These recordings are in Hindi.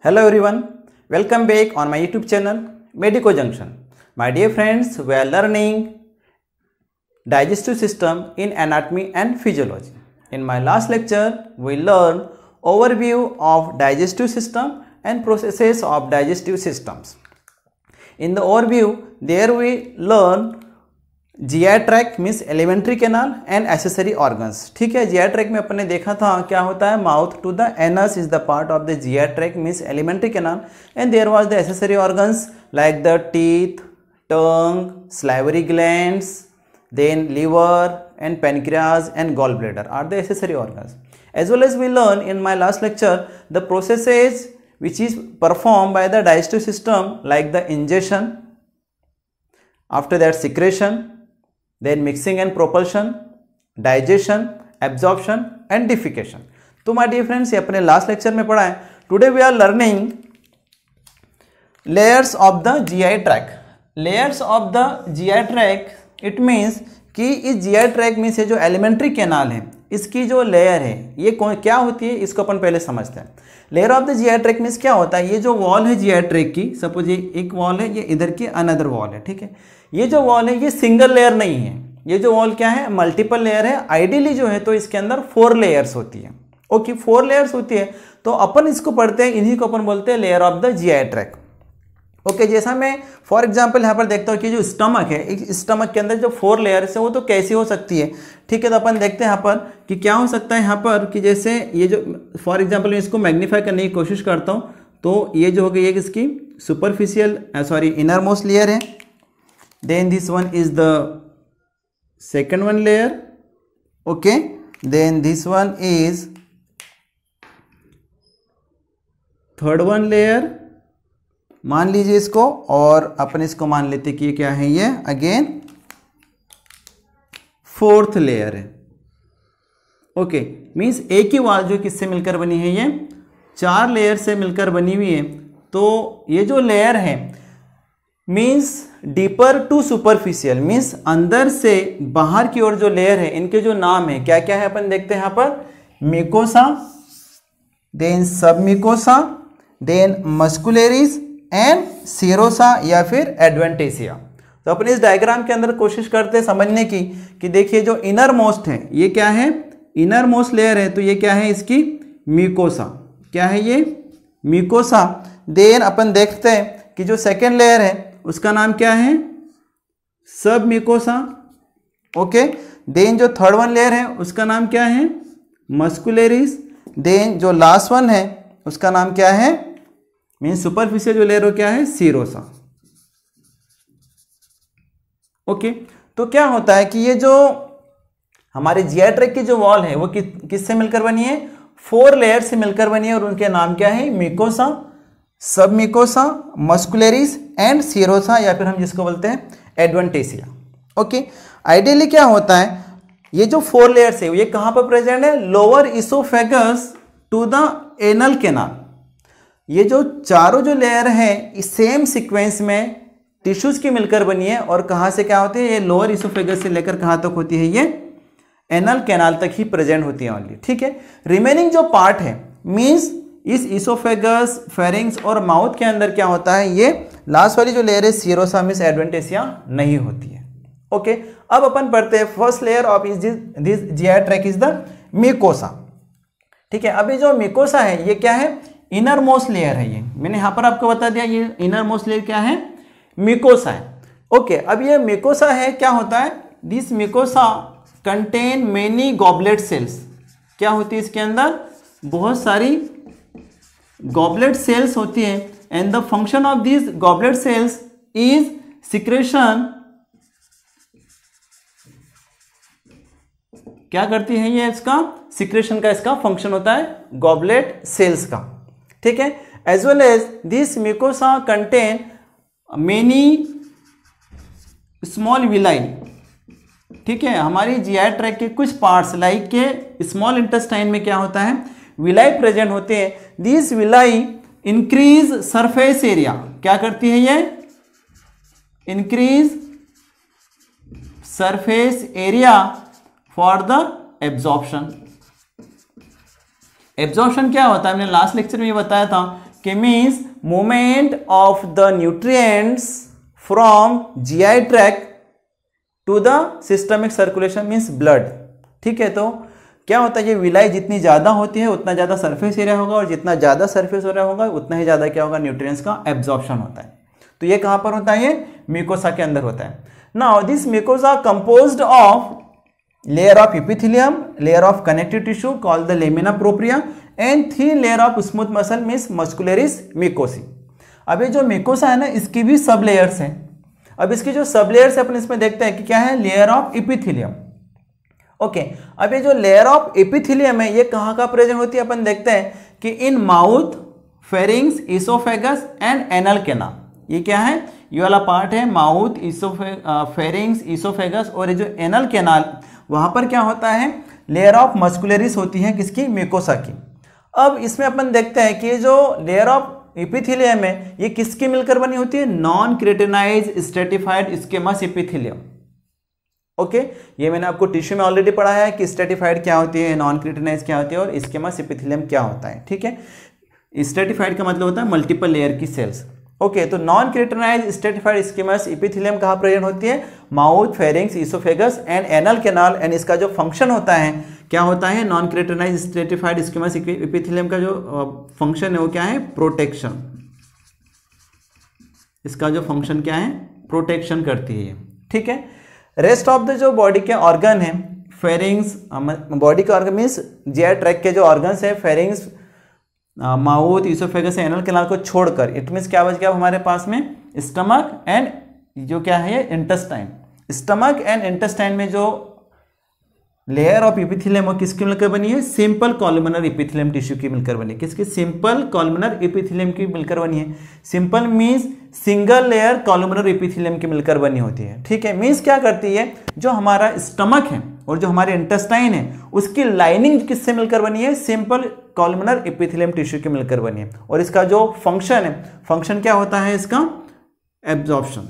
Hello everyone, welcome back on my YouTube channel Medico Junction. My dear friends, we are learning digestive system in anatomy and physiology. In my last lecture, we learned overview of digestive system and processes of digestive systems. In the overview, there we learn GI tract means alimentary canal and accessory organs. ठीक है, GI ट्रैक में अपने देखा था क्या होता है, mouth to the anus is the part of the GI track means alimentary canal and there was the accessory organs like the teeth, tongue, salivary glands, then liver and pancreas and gallbladder are the accessory organs. As well as we learn in my last lecture the processes which is performed by the digestive system like the ingestion, after that secretion, then mixing and propulsion, digestion, absorption and defecation. तो my dear friends ये अपने last lecture में पढ़ा है. Today we are learning layers of the GI tract. Layers of the GI tract it means कि इस GI tract में से जो एलिमेंट्री कैनाल है इसकी जो लेयर है ये क्या होती है इसको अपन पहले समझते हैं. Layer of the GI tract means क्या होता है, ये जो वॉल है GI tract की, सपोज ये एक वॉल है, ये इधर की अनदर वॉल है. ठीक है, ये जो वॉल है ये सिंगल लेयर नहीं है, ये जो वॉल क्या है मल्टीपल लेयर है. आइडियली जो है तो इसके अंदर 4 लेयर्स होती है. ओके, 4 लेयर्स होती है तो अपन इसको पढ़ते हैं, इन्हीं को अपन बोलते हैं layer of the GI tract. Okay, जैसा मैं फॉर एग्जांपल यहाँ पर देखता हूँ कि जो स्टमक है, इस स्टमक के अंदर जो 4 लेयर्स है वो तो कैसी हो सकती है. ठीक है, तो अपन देखते हैं यहाँ पर कि क्या हो सकता है यहाँ पर कि जैसे ये जो फॉर एग्जांपल मैं इसको मैग्नीफाई करने की कोशिश करता हूँ तो ये जो हो गई एक इसकी सुपरफिशियल इनर मोस्ट लेयर है. Then this one is the second one layer. Okay, then this one is third one layer मान लीजिए इसको, और अपन इसको मान लेते कि ये क्या है, ये अगेन 4th लेयर है. ओके, मीन्स एक ही वॉल जो किससे मिलकर बनी है, ये 4 लेयर से मिलकर बनी हुई है. तो ये जो लेयर है means deeper to superficial means अंदर से बाहर की ओर जो लेयर है इनके जो नाम है क्या क्या है अपन देखते हैं यहाँ पर. Mucosa, then submucosa, then muscularis and serosa या फिर एडवेंटेसिया. तो अपन इस डायग्राम के अंदर कोशिश करते हैं समझने की कि देखिए जो इनर मोस्ट है ये क्या है, इनर मोस्ट लेयर है, तो ये क्या है इसकी मिकोसा. क्या है ये मिकोसा. देन अपन देखते हैं कि जो सेकेंड लेयर है उसका नाम क्या है, सब मिकोसा. ओके, देन जो थर्ड वन लेयर है उसका नाम क्या है, मस्कुलरिस. देन जो लास्ट वन है उसका नाम क्या है, मीन सुपरफिशियल जो लेयर हो क्या है, सीरोसा. ओके, तो क्या होता है कि ये जो हमारे GI ट्रैक्ट की जो वॉल है वो किससे मिलकर बनी है, 4 लेयर से मिलकर बनी है और उनके नाम क्या है, मिकोसा, सबमिकोसा, मस्कुलरिस एंड सीरोसा या फिर हम जिसको बोलते हैं एडवेंटेसिया. ओके, आइडियली क्या होता है ये जो 4 लेयर्स है ये कहां पर प्रेजेंट है, lower oesophagus to the anal canal. ये जो चारों जो लेयर है इस सेम सीक्वेंस में टिश्यूज की मिलकर बनी है और कहां से क्या होती है, ये लोअर इसोफेगस से लेकर कहां तक होती है, ये एनल कैनाल तक ही प्रेजेंट होती है ओनली. ठीक है, रिमेनिंग जो पार्ट है मींस इस इसोफेगस, फेरिंग्स और माउथ के अंदर क्या होता है, ये लास्ट वाली जो लेयर है सीरोसा मींस एडवेंटेसिया नहीं होती है. ओके, अब अपन पढ़ते हैं first layer of this GI tract is the mucosa. ठीक है, अभी जो मिकोसा है ये क्या है, इनर मोस्ट लेयर है. ये मैंने यहां पर आपको बता दिया ये इनर मोस्ट लेयर क्या है, मिकोसा है. ओके, अब ये मिकोसा है क्या होता है, this mucosa contain many goblet cells. क्या होती है इसके अंदर, बहुत सारी गॉबलेट सेल्स होती है and the function of this goblet cells is secretion. क्या करती है ये, इसका सिक्रेशन का इसका फंक्शन होता है गॉबलेट सेल्स का. ठीक है, as well as this mucosa contain many small villi. ठीक है, हमारी GI ट्रैक्ट के कुछ पार्ट्स लाइक के स्मॉल इंटेस्टाइन में क्या होता है, विलाई प्रेजेंट होते हैं. This villi increase surface area. क्या करती है ये, increase surface area for the absorption. Absorption क्या होता है, मैंने लास्ट लेक्चर में ये बताया था कि means movement of the nutrients from GI tract to the systemic circulation means blood. ठीक है, तो क्या होता है, ये विलाई जितनी ज़्यादा होती है उतना ज़्यादा सरफेस एरिया होगा, और जितना ज़्यादा सरफेस एरिया होगा उतना ही ज़्यादा क्या होगा, न्यूट्रिएंट्स का एब्जॉर्प्शन होता है। तो ये कहाँ पर होता है, ये म्यूकोसा के अंदर होता है। Now this mucosa composed of layer of epithelium, layer of connective tissue called the lamina propria and thin layer of smooth muscle means muscularis mucosae. अब ये जो म्यूकोसा है ना, इसकी भी सब लेयर्स हैं। अब इसकी जो सब लेयर्स है अपन इसमें देखते हैं कि क्या है, लेयर ऑफ एपिथेलियम। ओके, अब ये जो लेयर ऑफ एपिथेलियम है ये कहाँ का प्रेजेंट होती है, अपन देखते हैं कि इन mouth, pharynx, oesophagus and anal canal. ये क्या है, ये वाला पार्ट है माउथ, फेरिंग्स, इसोफेगस और ये जो एनल कैनाल, वहां पर क्या होता है, लेयर ऑफ मस्कुलरिस होती है किसकी, म्यूकोसा की। अब इसमें अपन देखते हैं कि ये जो लेयर ऑफ एपिथेलियम है ये किसकी मिलकर बनी होती है, non keratinize stratified squamous epithelium. Okay, ये मैंने आपको टिश्यू में ऑलरेडी पढ़ाया है कि स्ट्रेटिफाइड क्या होती है, नॉन क्रेटिनाइज क्या होती है और स्क्वेमस एपिथेलियम क्या होता है। ठीक है, स्ट्रेटिफाइड का मतलब होता है मल्टीपल लेयर की सेल्स। ओके, तो non keratinize stratified squamous epithelium कहाँ प्रेजेंट होती है, mouth, pharynx, oesophagus and anal canal. And इसका जो फंक्शन होता है क्या होता है, non keratinize stratified squamous epithelium का जो फंक्शन है वो क्या है, प्रोटेक्शन। इसका जो फंक्शन क्या है, प्रोटेक्शन करती है। ठीक है, रेस्ट ऑफ द जो बॉडी के ऑर्गन है, फेरिंग्स, बॉडी के ऑर्गन मीन्स जीआई ट्रैक्ट के जो ऑर्गन्स है, pharynx, mouth, oesophagus, anal canal को छोड़कर, इट मीन्स क्या बच गया हमारे पास में, स्टमक एंड जो क्या है, इंटेस्टाइन। स्टमक एंड इंटेस्टाइन में जो लेयर ऑफ एपिथेलियम वो किसकी मिलकर बनी है, सिंपल कॉलमनर एपिथेलियम टिश्यू की मिलकर बनी है। किसकी, सिंपल कॉलमनर एपिथेलियम की मिलकर बनी है। Simple means single layer columnar epithelium की मिलकर बनी होती है। ठीक है, मीन्स क्या करती है, जो हमारा स्टमक है और जो हमारे इंटेस्टाइन है उसकी लाइनिंग किससे मिलकर बनी है, सिंपल कॉलमनर एपिथेलियम टिश्यू की मिलकर बनी है। और इसका जो फंक्शन है, फंक्शन क्या होता है इसका, एब्जॉर्प्शन।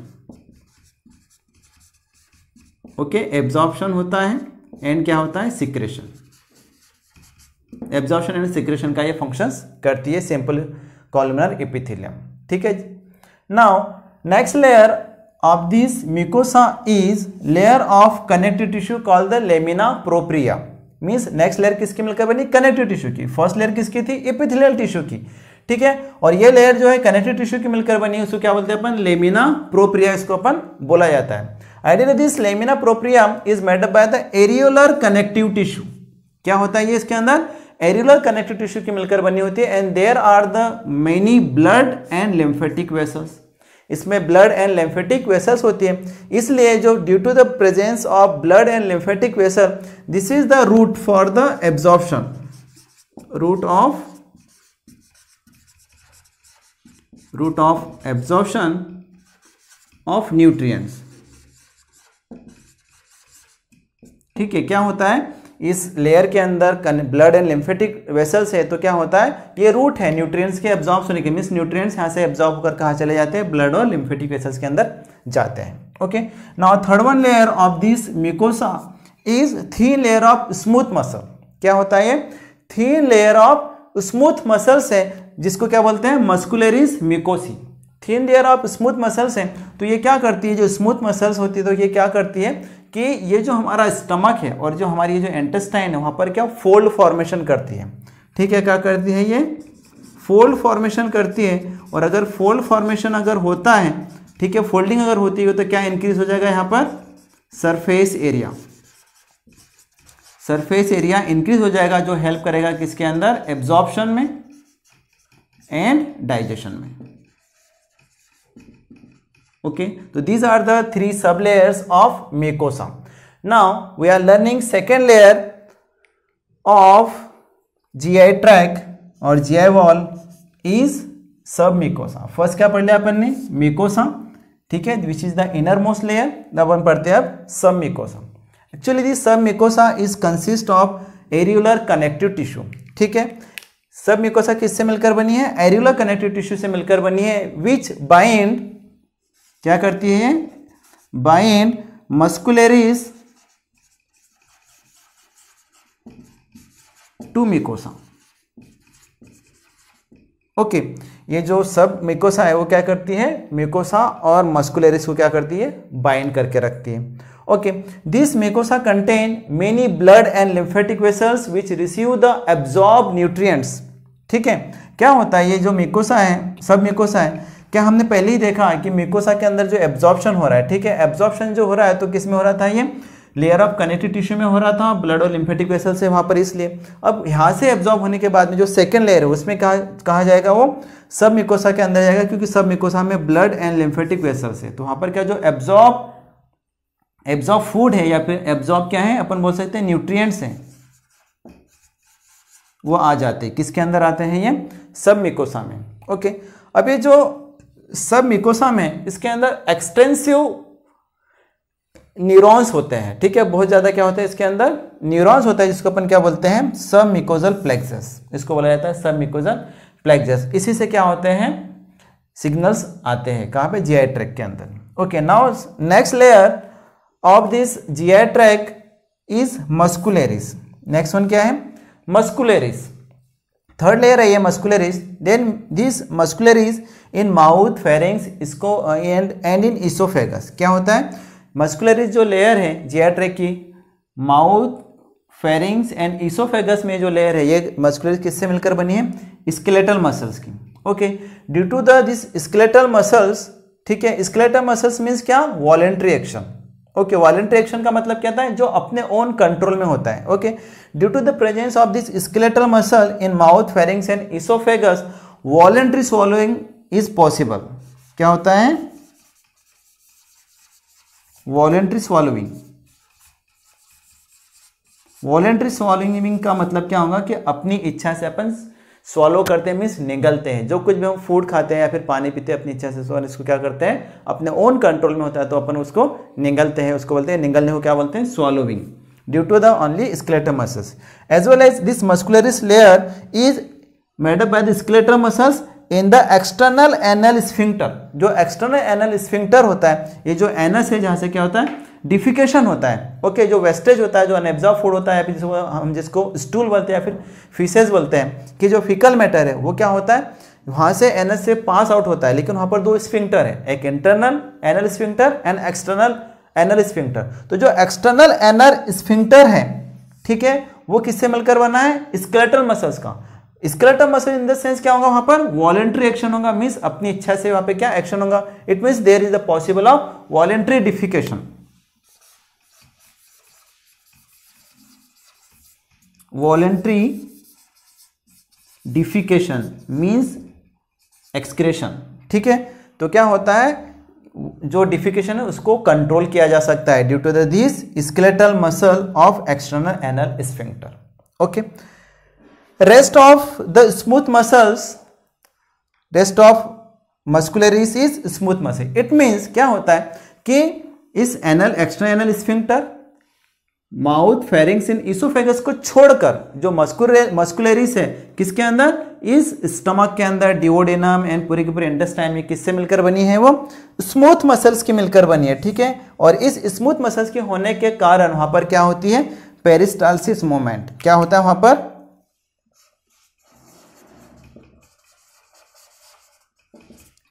ओके, एब्जॉर्प्शन होता है एंड क्या होता है, सिक्रेशन। एब्जॉर्प्शन एंड सिक्रेशन का ये फंक्शंस करती है सिंपल कॉलमनर एपिथेलियम। ठीक है, now next layer of this mucosa is layer of connective tissue called the lamina propria. Means next layer किसकी मिलकर बनी, कनेक्टिव टिश्यू की। फर्स्ट लेयर किसकी थी, एपिथेलियल टिश्यू की। ठीक है, और ये लेयर जो है कनेक्टिव टिश्यू की मिलकर बनी है, उसको क्या बोलते हैं अपन, लेमिना प्रोप्रिया इसको अपन बोला जाता है। Ideally this lamina propria is made up by the areolar connective tissue. क्या होता है ये, इसके अंदर एरियोलर कनेक्टिव टिश्यू की मिलकर बनी होती है। And there are the many blood and lymphatic vessels. इसमें ब्लड एंड लिम्फेटिक वेसल्स होती है, इसलिए जो due to the presence of blood and lymphatic vessel, this is the route for the absorption, route of absorption of nutrients. ठीक है, क्या होता है, इस लेयर के अंदर ब्लड एंड लिम्फेटिक वेसल्स है, तो क्या होता है, ये रूट है न्यूट्रिएंट्स के एब्जॉर्ब होने के। मीन्स न्यूट्रिएंट्स यहाँ से एब्जॉर्ब होकर कहाँ चले जाते हैं, ब्लड और लिम्फेटिक वेसल्स के अंदर जाते हैं। Okay, now third one layer of this mucosa is thin layer of smooth muscle. क्या होता है ये, thin layer of smooth muscles है, जिसको क्या बोलते हैं, muscularis mucosae. Thin layer of smooth muscles है, तो ये क्या करती है, जो स्मूथ मसल्स होती है तो ये क्या करती है कि ये जो हमारा स्टमक है और जो हमारी जो इंटेस्टाइन है वहाँ पर क्या फोल्ड फॉर्मेशन करती है। ठीक है, क्या करती है, ये फोल्ड फॉर्मेशन करती है। और अगर फोल्ड फॉर्मेशन अगर होता है, ठीक है, फोल्डिंग अगर होती है तो क्या इंक्रीज हो जाएगा, यहाँ पर surface area, surface area increase हो जाएगा, जो हेल्प करेगा किसके अंदर, एब्जॉर्प्शन में एंड डाइजेशन में। Okay, so these are the three sub layers of mucosa. Now we are learning second layer of GI tract और GI wall is submucosa. First क्या पढ़ लिया अपन ने, mucosa, ठीक है, which is the innermost layer. अब अपन पढ़ते हैं अब submucosa. Actually this submucosa is consist of areolar connective tissue. ठीक है, submucosa किससे मिलकर बनी है, areolar connective tissue से मिलकर बनी है, which bind, क्या करती है, bind muscularis to mucosa. Okay, ये जो सब म्यूकोसा है वो क्या करती है, म्यूकोसा और मस्कुलरिस को क्या करती है, बाइंड करके रखती है। Okay, this mucosa contain many blood and lymphatic vessels which receive the absorb nutrients. ठीक है, क्या होता है ये जो म्यूकोसा है, सब म्यूकोसा है, क्या हमने पहले ही देखा कि म्यूकोसा के अंदर जो एब्जॉर्प्शन हो रहा है, ठीक है, एब्जॉर्प्शन जो हो रहा है तो किस में हो रहा था, ये लेयर ऑफ कनेक्टिव टिश्यू में हो रहा था, ब्लड और लिम्फेटिक वेसल से वहां पर, इसलिए अब यहाँ से एब्जॉर्ब होने के बाद में जो सेकंड लेयर है उसमें कहा जाएगा वो सब म्यूकोसा के अंदर जाएगा, क्योंकि सब म्यूकोसा में ब्लड एंड लिम्फेटिक वेसल्स है। तो वहां पर क्या जो एब्जॉर्ब फूड है या फिर एब्जॉर्ब क्या है, अपन बोल सकते हैं न्यूट्रिएंट्स हैं, वो आ जाते हैं, किसके अंदर आते हैं, ये सब म्यूकोसा में। ओके, अब ये जो सब म्यूकोसा में, इसके अंदर एक्सटेंसिव न्यूरॉन्स होते हैं। ठीक है, बहुत ज्यादा क्या होता है इसके अंदर, न्यूरॉन्स होता है, जिसको अपन क्या बोलते हैं, सब म्यूकोजल प्लेक्सस, इसको बोला जाता है सब म्यूकोजल प्लेक्सस। इसी से क्या होते हैं, सिग्नल्स आते हैं, कहाँ पे, जीआई ट्रैक्ट के अंदर। Okay, now next layer of this GI tract is muscularis. Next one क्या है, मस्कुलरिस, थर्ड लेयर है ये muscularis. Then this muscularis in mouth, pharynx, इसको एंड इन इसोफेगस। क्या होता है, मस्कुलरिस जो लेयर है जीआई ट्रैक्ट की, माउथ, फेरिंग्स एंड इसोफेगस में जो लेयर है, ये मस्कुलरिस किससे मिलकर बनी है, स्केलेटल मसल्स की। Okay, due to this skeletal muscles, ठीक है, स्केलेटल मसल्स मीन्स क्या, voluntary action. Okay, voluntary action का मतलब क्या था, जो अपने ओन कंट्रोल में होता है। Okay, due to the presence of this skeletal muscle in mouth, pharynx and oesophagus, voluntary swallowing is possible. क्या होता है, वॉलेंट्री swallowing। वॉलेंट्री swallowing का मतलब क्या होगा कि अपनी इच्छा से अपन स्वॉलो करते हैं, मीन्स निगलते हैं, जो कुछ भी हम फूड खाते हैं या फिर पानी पीते हैं अपनी इच्छा से, तो इसको क्या करते हैं, अपने ओन कंट्रोल में होता है तो अपन उसको निगलते हैं, उसको बोलते हैं, निगलने को क्या बोलते हैं, swallowing, due to the only skeletal muscles. As well as this muscularis layer is made up by the skeletal muscles in the external anal sphincter. जो एक्सटर्नल एनल स्फिंक्टर होता है, ये जो एनस है जहां से क्या होता है, डिफिकेशन होता है। ओके, जो वेस्टेज होता है, जो अनएब्जॉर्ब फूड होता है, या फिर हम जिसको स्टूल बोलते हैं या फिर फीसेस बोलते हैं, कि जो फिकल मैटर है वो क्या होता है, वहां से एनस से पास आउट होता है, लेकिन वहां पर दो स्फिंक्टर है, एक internal anal sphincter and external anal sphincter. तो जो एक्सटर्नल एनल स्फिंक्टर है, ठीक है, वो किससे मिलकर बना है, स्केलेटल मसल्स का। Skeletal muscle in the sense क्या होगा, वहां पर वॉलेंट्री एक्शन होगा, मींस अपनी इच्छा से वहां पे क्या एक्शन होगा, it means there is the possible of voluntary defecation. Voluntary defecation means excretion. ठीक है, तो क्या होता है, जो डिफिकेशन है उसको कंट्रोल किया जा सकता है due to this skeletal muscle of external anal sphincter. Okay, rest of the smooth muscles, rest of muscularis is smooth muscle। it means क्या होता है कि इस anal, external anal sphincter, mouth, pharynx in oesophagus को छोड़कर जो मस्कुलरिस है किसके अंदर, इस स्टमक के अंदर, डिओडेनम एंड पूरे के पूरे इंटेस्टाइन में किससे मिलकर बनी है, वो स्मूथ मसल्स की मिलकर बनी है। ठीक है, और इस स्मूथ मसल्स के होने के कारण वहां पर क्या होती है, पेरिस्टाल्सिस मूवमेंट। क्या होता है वहां पर,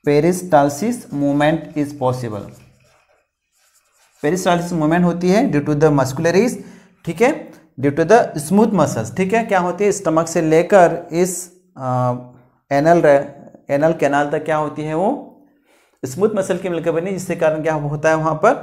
peristalsis movement is possible. Peristalsis movement होती है ड्यू टू द मस्कुलरिस, ठीक है, due to the smooth muscles. ठीक है, क्या होती है, स्टमक से लेकर इस एनल कैनाल तक क्या होती है, वो स्मूथ मसल की मिलकर बनी, जिसके कारण क्या होता है, वहां पर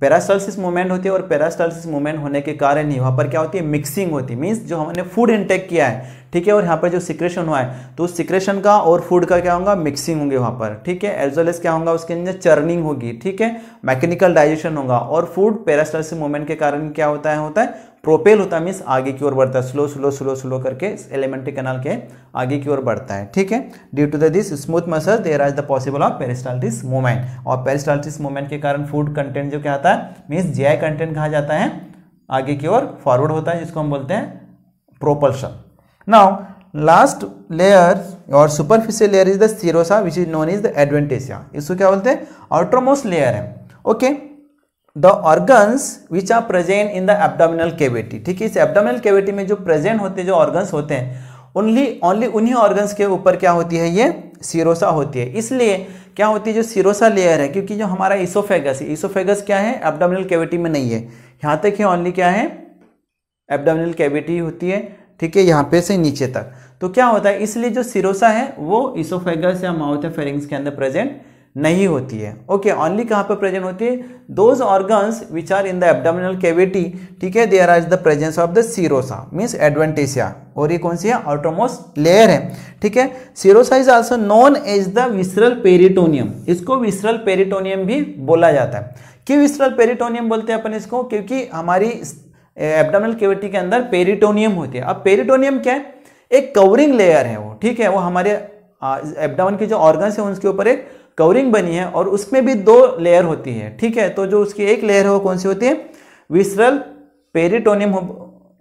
पेरिस्टाल्सिस मूवमेंट होती है। और पेरिस्टाल्सिस मूवमेंट होने के कारण ही वहां पर क्या होती है, मिक्सिंग होती है, मींस जो हमने फूड इनटेक किया है, ठीक है, और यहाँ पर जो सिक्रेशन हुआ है, तो उस सिक्रेशन का और फूड का क्या होगा, मिक्सिंग होंगे वहां पर। ठीक है, एज वेल एज क्या होगा, उसके अंदर चर्निंग होगी। ठीक है, मैकेनिकल डाइजेशन होगा, और फूड पेरिस्टाल्सिस मूवमेंट के कारण क्या होता है प्रोपेल होता है, मीन्स आगे की ओर बढ़ता है, स्लो स्लो स्लो स्लो करके एलिमेंट्री कैनाल के आगे की ओर बढ़ता है। ठीक है, due to this smooth muscle there is the possible of peristalsis movement. और पेरिस्टाल्सिस मूवमेंट के कारण फूड कंटेंट जो क्या आता है, मीन्स जीआई कंटेंट कहा जाता है, आगे की ओर फॉरवर्ड होता है, जिसको हम बोलते हैं प्रोपल्शन। नाउ लास्ट लेयर और superficial layer is the serosa which is known is the adventitia. इसको क्या बोलते हैं, आउटरमोस्ट लेयर है। Okay, the organs which are present in the abdominal cavity. ठीक है, इस एब्डोमिनल कैविटी में जो प्रेजेंट होते हैं, जो ऑर्गन्स होते हैं, ओनली उन्हीं ऑर्गन्स के ऊपर क्या होती है, ये सिरोसा होती है। इसलिए क्या होती है जो सिरोसा लेयर है, क्योंकि जो हमारा इसोफेगस है, इसोफेगस क्या है एब्डोमिनल कैविटी में नहीं है, यहाँ तक ही ओनली क्या है एब्डोमिनल कैविटी होती है, ठीक है, यहाँ पे से नीचे तक। तो क्या होता है इसलिए जो सिरोसा है वो इसोफेगस या माउथ या फेरिंग्स के अंदर प्रेजेंट नहीं होती है। ओके, ओनली कहाँ पे प्रेजेंट होती है, those organs which are in the abdominal cavity, ठीक है, there is the presence of the serosa means adventitia, और ये कौन सी है आउटरमोस्ट लेयर है, ठीक है। Serosa is also known as the visceral peritoneum, इसको विसरल पेरिटोनियम भी बोला जाता है। क्यों विसरल पेरिटोनियम बोलते हैं अपन इसको, क्योंकि हमारी एब्डोमिनल कैविटी के अंदर पेरिटोनियम होती है। अब पेरिटोनियम क्या है, एक कवरिंग लेयर है वो, ठीक है, वो हमारे एब्डोमेन के जो ऑर्गन्स है उनके ऊपर एक कवरिंग बनी है और उसमें भी 2 लेयर होती है, ठीक है। तो जो उसकी एक लेयर है वो कौन सी होती है, विसरल पेरिटोनियम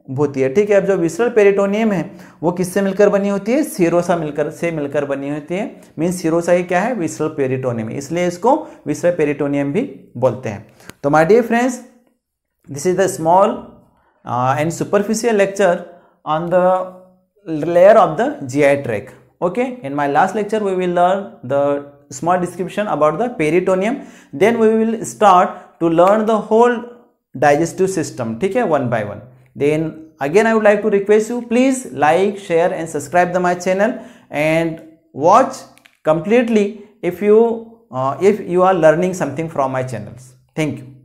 होती है, ठीक है। अब जो विसरल पेरिटोनियम है वो किससे मिलकर बनी होती है, सिरोसा मिलकर बनी होती है, मीन्स सिरोसा ही क्या है विसरल पेरिटोनियम, इसलिए इसको विसरल पेरिटोनियम भी बोलते हैं। तो my dear friends, this is the small and superficial lecture on the layer of the GI tract. Okay, in my last lecture we will learn the small description about the peritoneum, then we will start to learn the whole digestive system, ठीक है, one by one. Then again I would like to request you, please like, share and subscribe to my channel and watch completely if you are learning something from my channels. Thank you.